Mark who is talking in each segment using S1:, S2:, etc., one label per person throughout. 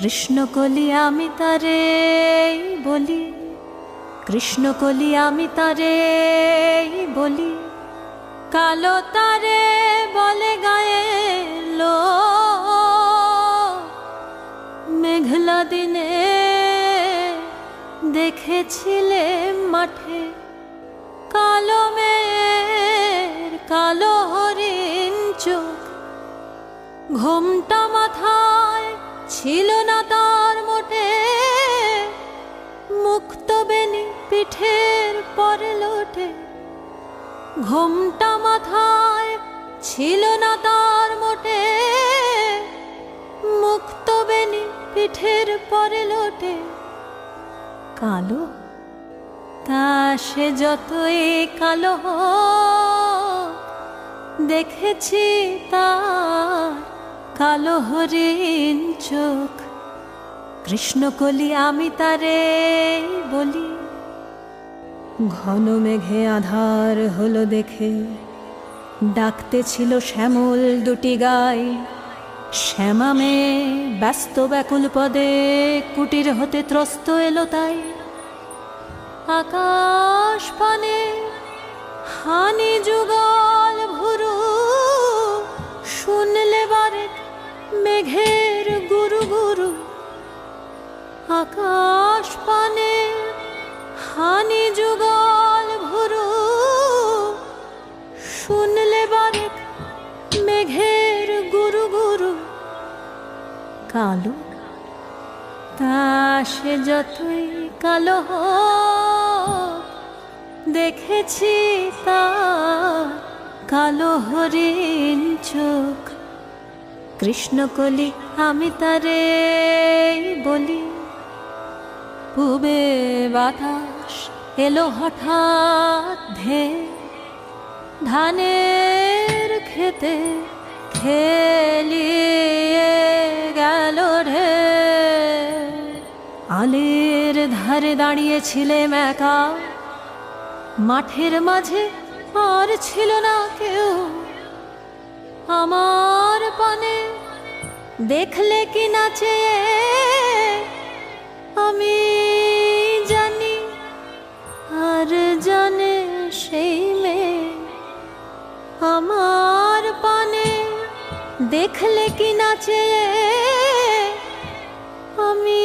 S1: কৃষ্ণকলি আমি তারে বলি, কৃষ্ণকলি আমি তারে বলি, কালো তারে বলে গায়ে লো। মেঘলা দিনে দেখেছিলে মাঠে কালো মেয়ের কালো হরিণ চোখ। ঘোমটা মাথায় ছিল না তার মোটে, মুক্ত বেনি পিঠের পরে লোটে। ঘোমটা মাথায় ছিল না তার মোটে, মুক্ত বেনি পিঠের পরে লোটে। কালো তা সে যতই কালো হোক, দেখেছি তার কালো হরিণ চোখ। কৃষ্ণকলি আমি তারে বলি। ঘন মেঘে আধার হলো দেখে ডাকতে ছিল শ্যামল দুটি গাই। শ্যামা মেয়ে ব্যস্ত ব্যাকুল পদে কুটির হতে ত্রস্ত এলো তাই। আকাশ পানে হানি যুগল ভুরু, শুনলে বারে মেঘের গুরু গুরু। আকাশ পানে হানি যুগল ভুরু, শুনলে বারে মেঘের গুরু গুরু। কালো তা সে যতই কালো হোক, দেখেছি তার কালো হরিণ চোখ। কৃষ্ণকলি আমি তারে বলি। পূবে বাতাস এলো হঠাৎ ধে, ধানের খেতে খেলিয়ে গেল রে। আলের ধারে দাঁড়িয়েছিলেম একা, মাঠের মাঝে আর ছিল না কেউ। আমার পানে দেখলে কি নাচে আমি জানি, আর জানে সেই মেয়ে। আমার পানে দেখলে কি নাচে আমি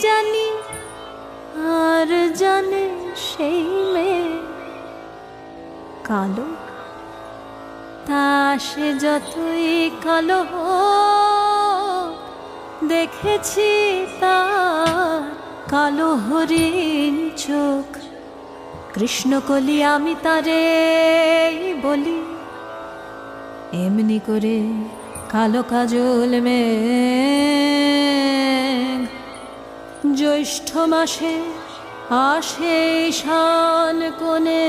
S1: জানি, আর জানে সেই মেয়ে। কালো তা সে যতই কালো হোক, দেখেছি তার কালো হরিণ চোখ। কৃষ্ণকলি আমি তারে বলি। এমনি করে কালো কাজল মেঘ জ্যৈষ্ঠ মাসে আসে ঈশান কোণে।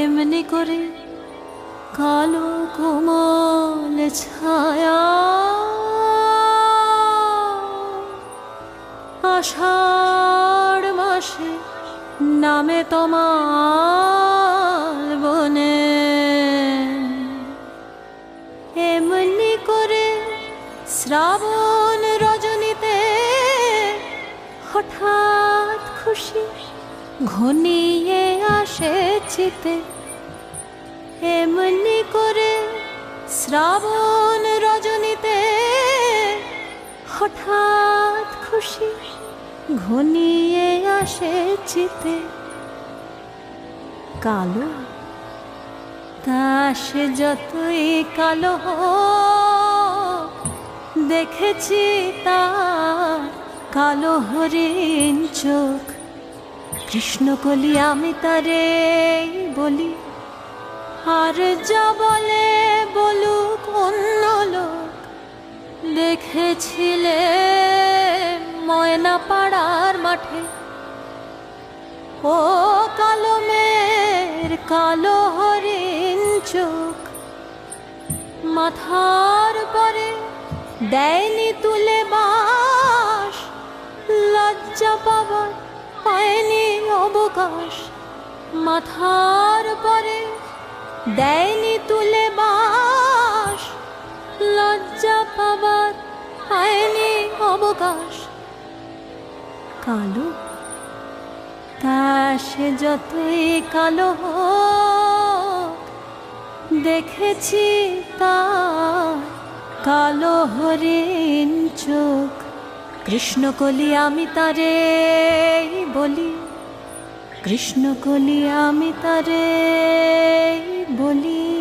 S1: এমনি করে কালো কোমল ছায়া আষাঢ় মাসে নামে তোমার বনে। এমনি করে শ্রাবণ রজনীতে হঠাৎ খুশি ঘনিয়ে আসে চিতে। এমনি করে শ্রাবণ রজনীতে হঠাৎ খুশি ঘনিয়ে আসে চিতে। কালো তা সে যতই কালো হোক, দেখেছি তার কালো হরিণ চোখ। কৃষ্ণকলি আমি তারে বলি। আর যা বলে বলুক অন্য লোক, দেখেছিলে ময়না পাড়ার মাঠে ও কালো মেয়ের কালো হরিণ চোখ। মাথার পরে দেয়নি তুলে বাস, লজ্জা পাবার পায়নি অবকাশ। মাথার পরে দেয়নি তুলে বাস, লজ্জা পাবার হয়নি অবকাশ। কালো তা সে যতই কালো হোক, দেখেছি তার কালো হরিণ চোখ। কৃষ্ণকলি আমি তারে বলি, কৃষ্ণকলি আমি তারে বলি।